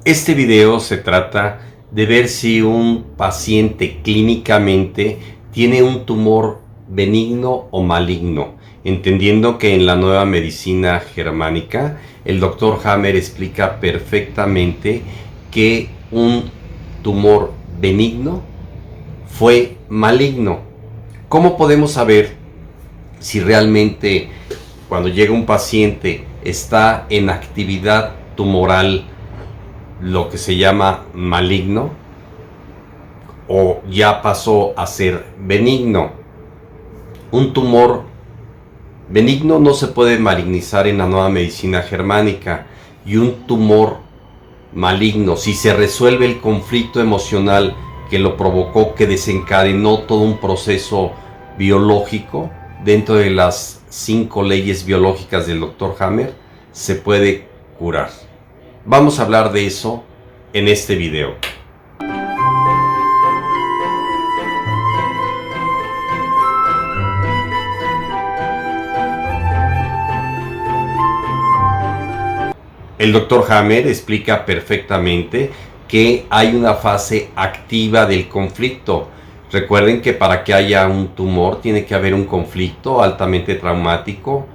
Este video se trata de ver si un paciente clínicamente tiene un tumor benigno o maligno, entendiendo que en la nueva medicina germánica el Dr. Hammer explica perfectamente que un tumor benigno fue maligno. ¿Cómo podemos saber si realmente cuando llega un paciente está en actividad tumoral, lo que se llama maligno, o ya pasó a ser benigno? Un tumor benigno no se puede malignizar en la nueva medicina germánica, y un tumor maligno, si se resuelve el conflicto emocional que lo provocó, que desencadenó todo un proceso biológico dentro de las 5 leyes biológicas del Dr. Hammer, se puede curar. Vamos a hablar de eso en este video. El Dr. Hammer explica perfectamente que hay una fase activa del conflicto. Recuerden que para que haya un tumor tiene que haber un conflicto altamente traumático,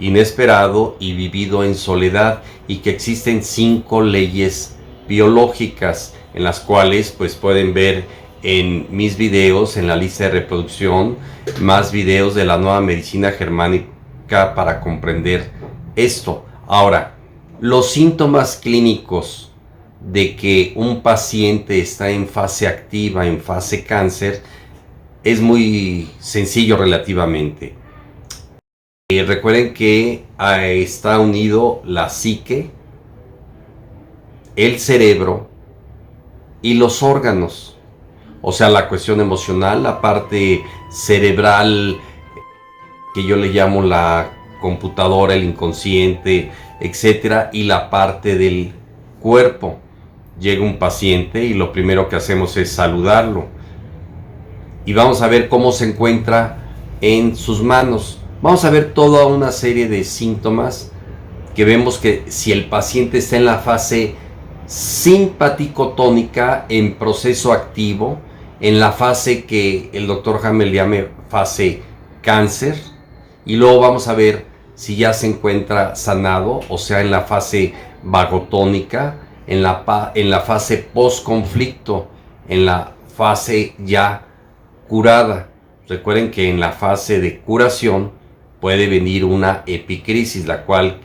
inesperado y vivido en soledad, y que existen 5 leyes biológicas en las cuales pues pueden ver en mis videos, en la lista de reproducción, más videos de la nueva medicina germánica para comprender esto. Ahora, los síntomas clínicos de que un paciente está en fase activa, en fase cáncer, es muy sencillo relativamente. Recuerden que está unido la psique, el cerebro y los órganos. O sea, la cuestión emocional, la parte cerebral, que yo le llamo la computadora, el inconsciente, etcétera, y la parte del cuerpo. Llega un paciente y lo primero que hacemos es saludarlo, y vamos a ver cómo se encuentra en sus manos. Vamos a ver toda una serie de síntomas que vemos que si el paciente está en la fase simpaticotónica, en proceso activo, en la fase que el Dr. Hammer llama fase cáncer, y luego vamos a ver si ya se encuentra sanado, o sea, en la fase vagotónica, en la fase post-conflicto, en la fase ya curada. Recuerden que en la fase de curación puede venir una epicrisis, la cual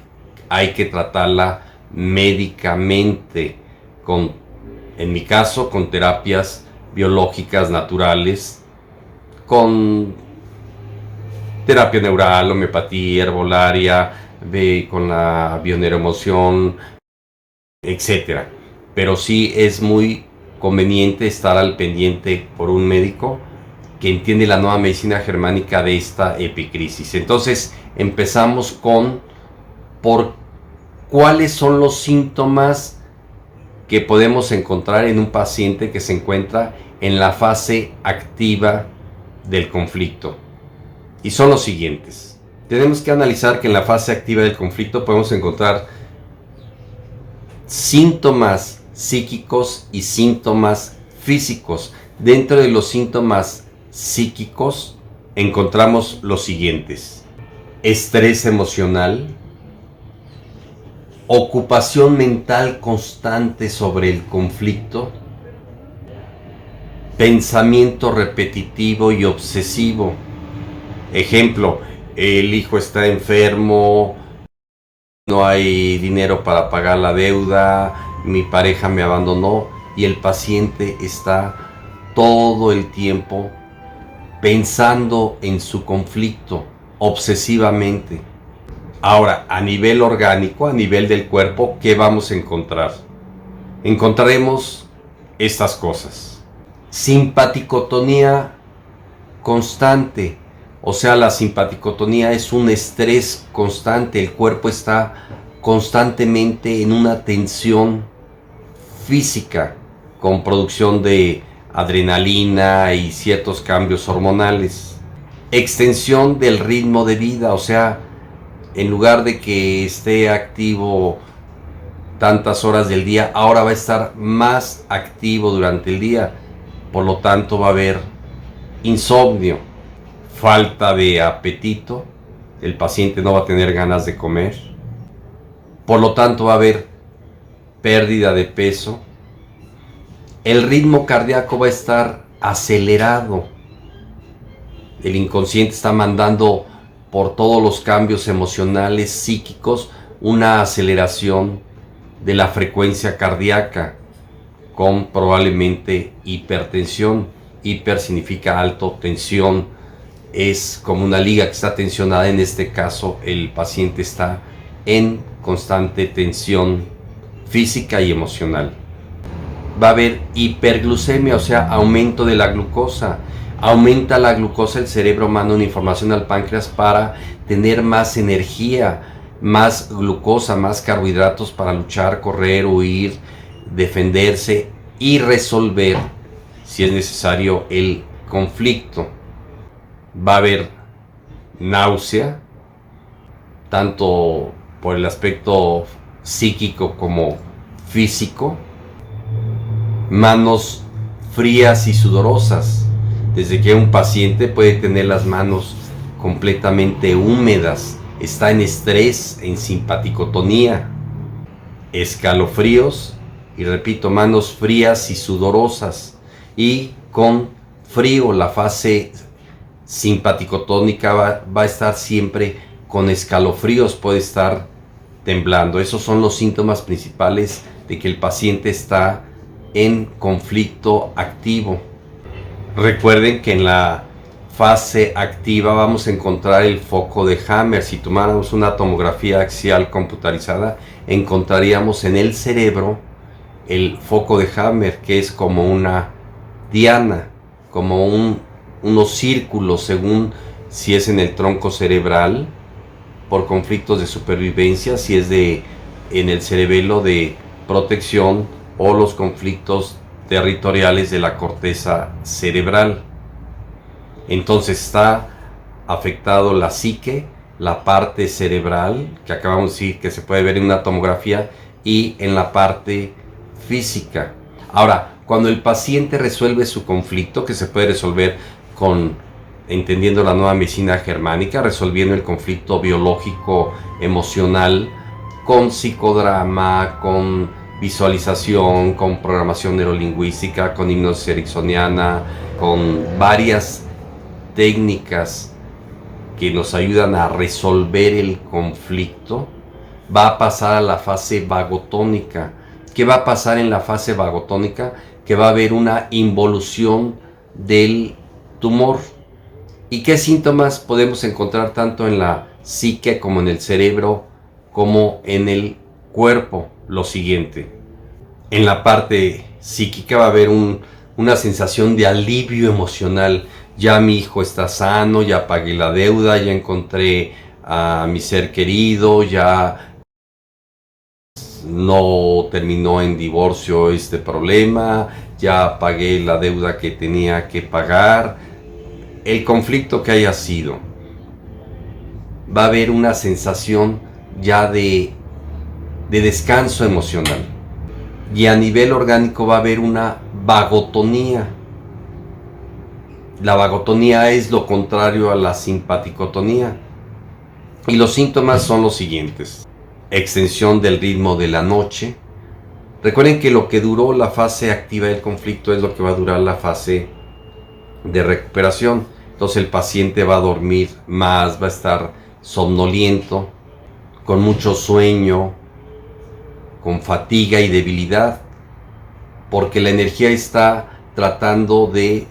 hay que tratarla médicamente, en mi caso, con terapias biológicas naturales, con terapia neural, homeopatía, herbolaria, con la bioneuroemoción, etcétera. Pero sí es muy conveniente estar al pendiente por un médico que entiende la nueva medicina germánica de esta epicrisis. Entonces empezamos por cuáles son los síntomas que podemos encontrar en un paciente que se encuentra en la fase activa del conflicto. Y son los siguientes. Tenemos que analizar que en la fase activa del conflicto podemos encontrar síntomas psíquicos y síntomas físicos. Dentro de los síntomas psíquicos encontramos los siguientes: estrés emocional, ocupación mental constante sobre el conflicto, pensamiento repetitivo y obsesivo. Ejemplo, el hijo está enfermo, no hay dinero para pagar la deuda, mi pareja me abandonó, y el paciente está todo el tiempo pensando en su conflicto obsesivamente. Ahora, a nivel orgánico, a nivel del cuerpo, ¿qué vamos a encontrar? Encontraremos estas cosas: simpaticotonía constante. O sea, la simpaticotonía es un estrés constante. El cuerpo está constantemente en una tensión física, con producción de adrenalina y ciertos cambios hormonales. Extensión del ritmo de vida, o sea, en lugar de que esté activo tantas horas del día, ahora va a estar más activo durante el día. Por lo tanto va a haber insomnio, falta de apetito, el paciente no va a tener ganas de comer. Por lo tanto va a haber pérdida de peso. El ritmo cardíaco va a estar acelerado. El inconsciente está mandando por todos los cambios emocionales, psíquicos, una aceleración de la frecuencia cardíaca con probablemente hipertensión. Hiper significa alto, tensión es como una liga que está tensionada. En este caso el paciente está en constante tensión física y emocional. Va a haber hiperglucemia, o sea, aumento de la glucosa. Aumenta la glucosa, el cerebro manda una información al páncreas para tener más energía, más glucosa, más carbohidratos para luchar, correr, huir, defenderse y resolver, si es necesario, el conflicto. Va a haber náusea, tanto por el aspecto psíquico como físico. Manos frías y sudorosas. Desde que un paciente puede tener las manos completamente húmedas, está en estrés, en simpaticotonía, escalofríos y repito, manos frías y sudorosas, y con frío. La fase simpaticotónica va a estar siempre con escalofríos, puede estar temblando. Esos son los síntomas principales de que el paciente está en conflicto activo. Recuerden que en la fase activa vamos a encontrar el foco de Hammer. Si tomáramos una tomografía axial computarizada, encontraríamos en el cerebro el foco de Hammer, que es como una diana, como unos círculos, según si es en el tronco cerebral por conflictos de supervivencia, si es en el cerebelo de protección, o los conflictos territoriales de la corteza cerebral. Entonces está afectado la psique, la parte cerebral, que acabamos de decir que se puede ver en una tomografía, y en la parte física. Ahora, cuando el paciente resuelve su conflicto, que se puede resolver entendiendo la nueva medicina germánica, resolviendo el conflicto biológico, emocional, con psicodrama, con visualización, con programación neurolingüística, con hipnosis ericksoniana, con varias técnicas que nos ayudan a resolver el conflicto, va a pasar a la fase vagotónica. ¿Qué va a pasar en la fase vagotónica? Que va a haber una involución del tumor. ¿Y qué síntomas podemos encontrar tanto en la psique como en el cerebro como en el cuerpo? Lo siguiente: en la parte psíquica va a haber una sensación de alivio emocional. Ya mi hijo está sano, ya pagué la deuda, ya encontré a mi ser querido, ya no terminó en divorcio este problema, ya pagué la deuda que tenía que pagar. El conflicto que haya sido, va a haber una sensación ya de descanso emocional, y a nivel orgánico va a haber una vagotonía. La vagotonía es lo contrario a la simpaticotonía, y los síntomas son los siguientes: extensión del ritmo de la noche. Recuerden que lo que duró la fase activa del conflicto es lo que va a durar la fase de recuperación. Entonces el paciente va a dormir más, va a estar somnoliento, con mucho sueño, con fatiga y debilidad, porque la energía está tratando de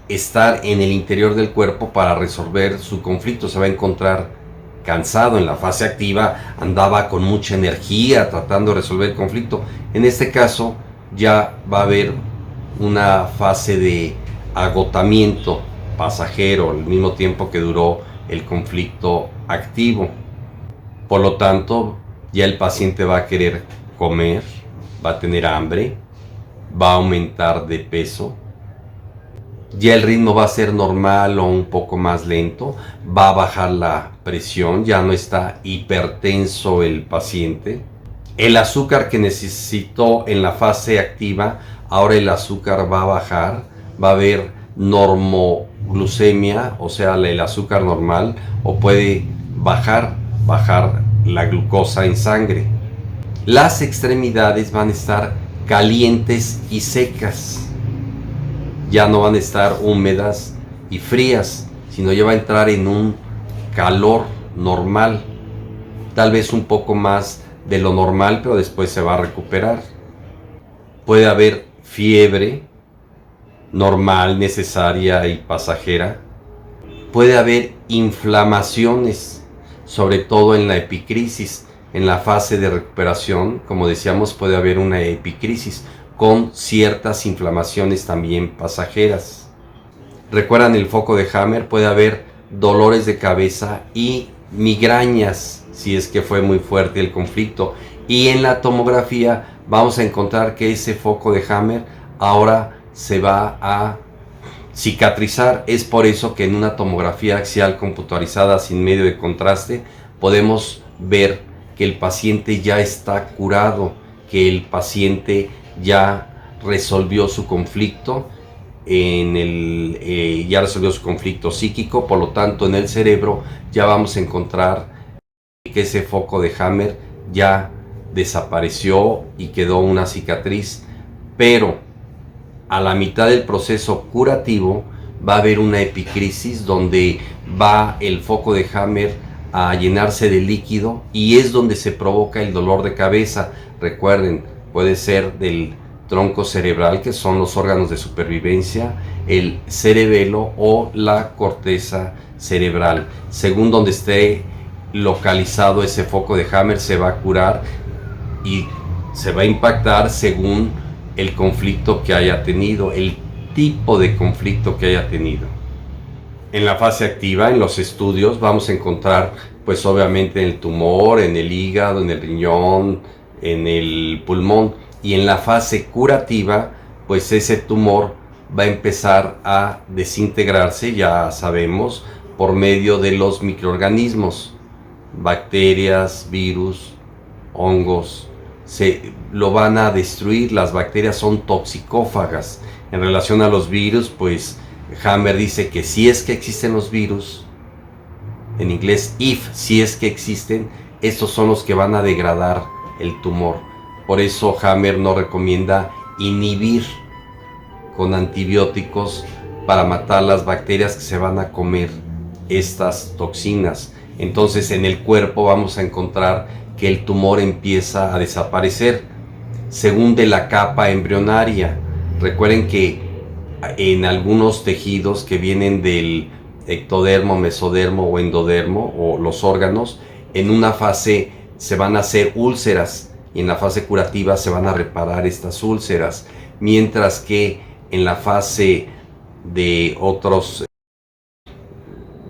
estar en el interior del cuerpo para resolver su conflicto. Se va a encontrar cansado. En la fase activa andaba con mucha energía tratando de resolver el conflicto. En este caso ya va a haber una fase de agotamiento pasajero, al mismo tiempo que duró el conflicto activo. Por lo tanto, ya el paciente va a querer comer, va a tener hambre, va a aumentar de peso, ya el ritmo va a ser normal o un poco más lento, va a bajar la presión, ya no está hipertenso el paciente, El azúcar que necesitó en la fase activa, ahora el azúcar va a bajar, va a haber normoglucemia, o sea, el azúcar normal, o puede bajar la glucosa en sangre. Las extremidades van a estar calientes y secas, ya no van a estar húmedas y frías, sino ya va a entrar en un calor normal, tal vez un poco más de lo normal, pero después se va a recuperar. Puede haber fiebre normal, necesaria y pasajera. Puede haber inflamaciones, sobre todo en la epicrisis. En la fase de recuperación, como decíamos, puede haber una epicrisis con ciertas inflamaciones también pasajeras. Recuerdan el foco de Hammer, puede haber dolores de cabeza y migrañas si es que fue muy fuerte el conflicto. Y en la tomografía vamos a encontrar que ese foco de Hammer ahora se va a cicatrizar. Es por eso que en una tomografía axial computarizada sin medio de contraste podemos ver que el paciente ya está curado, que el paciente ya resolvió su conflicto ya resolvió su conflicto psíquico. Por lo tanto, en el cerebro ya vamos a encontrar que ese foco de Hammer ya desapareció y quedó una cicatriz, pero a la mitad del proceso curativo va a haber una epicrisis donde va el foco de Hammer a llenarse de líquido y es donde se provoca el dolor de cabeza. Recuerden, puede ser del tronco cerebral, que son los órganos de supervivencia, el cerebelo o la corteza cerebral. Según donde esté localizado ese foco de Hammer, se va a curar y se va a impactar según el conflicto que haya tenido, el tipo de conflicto que haya tenido. En la fase activa, en los estudios, vamos a encontrar, pues obviamente, en el tumor, en el hígado, en el riñón, en el pulmón. Y en la fase curativa, pues ese tumor va a empezar a desintegrarse, ya sabemos, por medio de los microorganismos, bacterias, virus, hongos. Lo van a destruir. Las bacterias son toxicófagas. En relación a los virus, pues Hammer dice que si es que existen los virus, en inglés if, si es que existen, estos son los que van a degradar el tumor. Por eso Hammer no recomienda inhibir con antibióticos para matar las bacterias que se van a comer estas toxinas. Entonces en el cuerpo vamos a encontrar que el tumor empieza a desaparecer según de la capa embrionaria. Recuerden que en algunos tejidos que vienen del ectodermo, mesodermo o endodermo, o los órganos, en una fase se van a hacer úlceras y en la fase curativa se van a reparar estas úlceras, mientras que en la fase de otras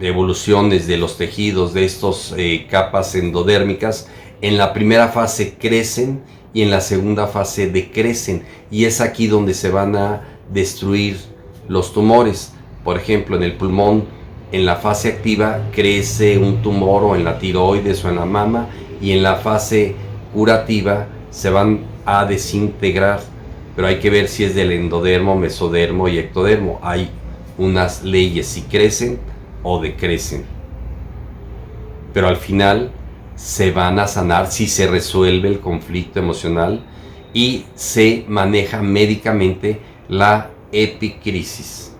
evoluciones de los tejidos, de estas capas endodérmicas, en la primera fase crecen y en la segunda fase decrecen, y es aquí donde se van a destruir los tumores. Por ejemplo, en el pulmón, en la fase activa crece un tumor, o en la tiroides o en la mama, y en la fase curativa se van a desintegrar, pero hay que ver si es del endodermo, mesodermo y ectodermo. Hay unas leyes, si crecen o decrecen, pero al final se van a sanar si se resuelve el conflicto emocional y se maneja médicamente la epicrisis.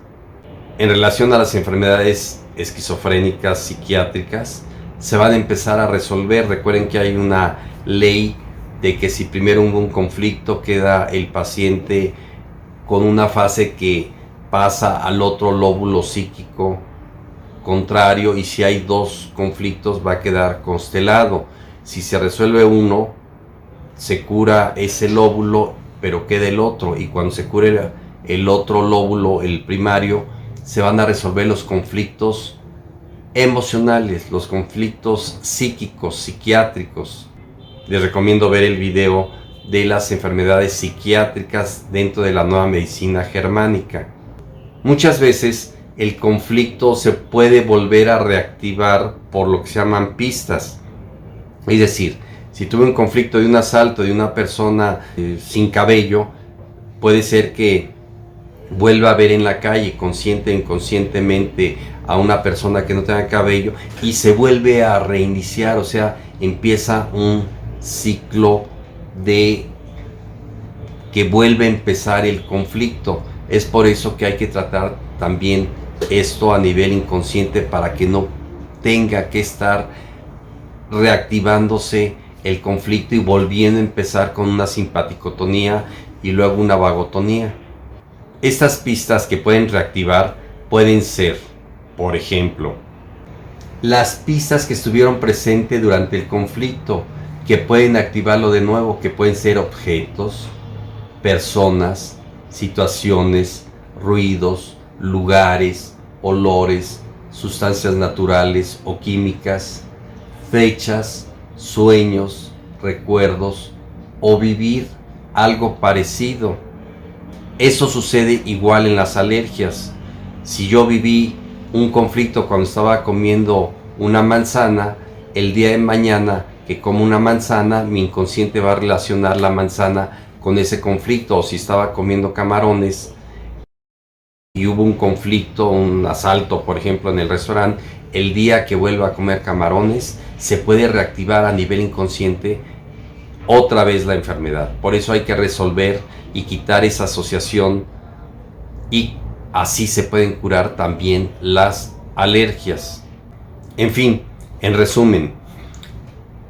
En relación a las enfermedades esquizofrénicas, psiquiátricas, se van a empezar a resolver. Recuerden que hay una ley de que si primero hubo un conflicto, queda el paciente con una fase que pasa al otro lóbulo psíquico contrario, y si hay dos conflictos va a quedar constelado. Si se resuelve uno, se cura ese lóbulo, pero queda el otro, y cuando se cure el otro lóbulo, el primario, se van a resolver los conflictos emocionales, los conflictos psíquicos, psiquiátricos. Les recomiendo ver el video de las enfermedades psiquiátricas dentro de la nueva medicina germánica. Muchas veces el conflicto se puede volver a reactivar por lo que se llaman pistas. Es decir, Si tuve un conflicto de un asalto de una persona sin cabello, puede ser que vuelva a ver en la calle consciente e inconscientemente a una persona que no tenga cabello y se vuelve a reiniciar, o sea, empieza un ciclo de que vuelve a empezar el conflicto. Es por eso que hay que tratar también esto a nivel inconsciente para que no tenga que estar reactivándose el conflicto y volviendo a empezar con una simpaticotonía y luego una vagotonía. Estas pistas que pueden reactivar pueden ser, por ejemplo, las pistas que estuvieron presentes durante el conflicto, que pueden activarlo de nuevo, que pueden ser objetos, personas, situaciones, ruidos, lugares, olores, sustancias naturales o químicas, fechas, sueños, recuerdos o vivir algo parecido. Eso sucede igual en las alergias. Si yo viví un conflicto cuando estaba comiendo una manzana, el día de mañana que como una manzana, mi inconsciente va a relacionar la manzana con ese conflicto. O si estaba comiendo camarones y hubo un conflicto, un asalto, por ejemplo, en el restaurante, el día que vuelva a comer camarones, se puede reactivar a nivel inconsciente otra vez la enfermedad. Por eso hay que resolver y quitar esa asociación, y así se pueden curar también las alergias. En fin, en resumen,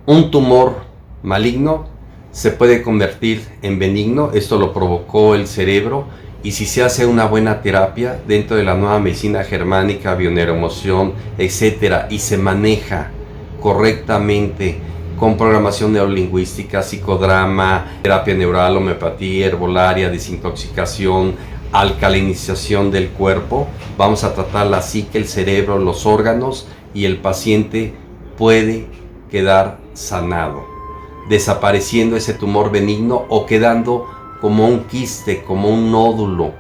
un tumor maligno se puede convertir en benigno. Esto lo provocó el cerebro, y si se hace una buena terapia dentro de la nueva medicina germánica, bioneuroemoción, etcétera, y se maneja correctamente con programación neurolingüística, psicodrama, terapia neural, homeopatía, herbolaria, desintoxicación, alcalinización del cuerpo, vamos a tratar la psique, el cerebro, los órganos, y el paciente puede quedar sanado, desapareciendo ese tumor benigno o quedando como un quiste, como un nódulo,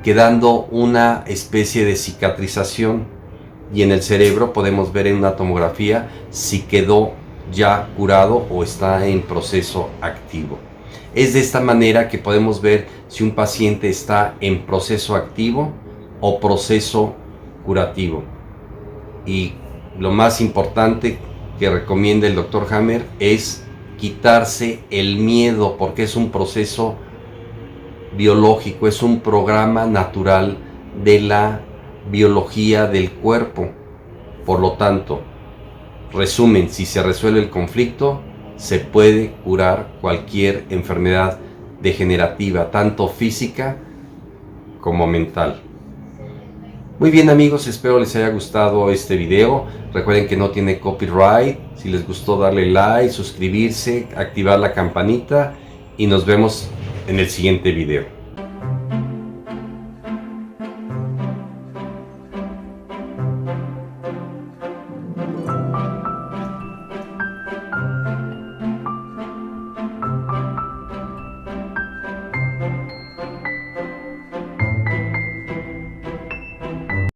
quedando una especie de cicatrización. Y en el cerebro podemos ver en una tomografía si quedó ya curado o está en proceso activo. Es de esta manera que podemos ver si un paciente está en proceso activo o proceso curativo. Y lo más importante que recomienda el Dr. Hammer es quitarse el miedo, porque es un proceso biológico, es un programa natural de la biología del cuerpo. Por lo tanto, resumen, si se resuelve el conflicto, se puede curar cualquier enfermedad degenerativa, tanto física como mental. Muy bien amigos, espero les haya gustado este video. Recuerden que no tiene copyright. Si les gustó, darle like, suscribirse, activar la campanita, y nos vemos en el siguiente video.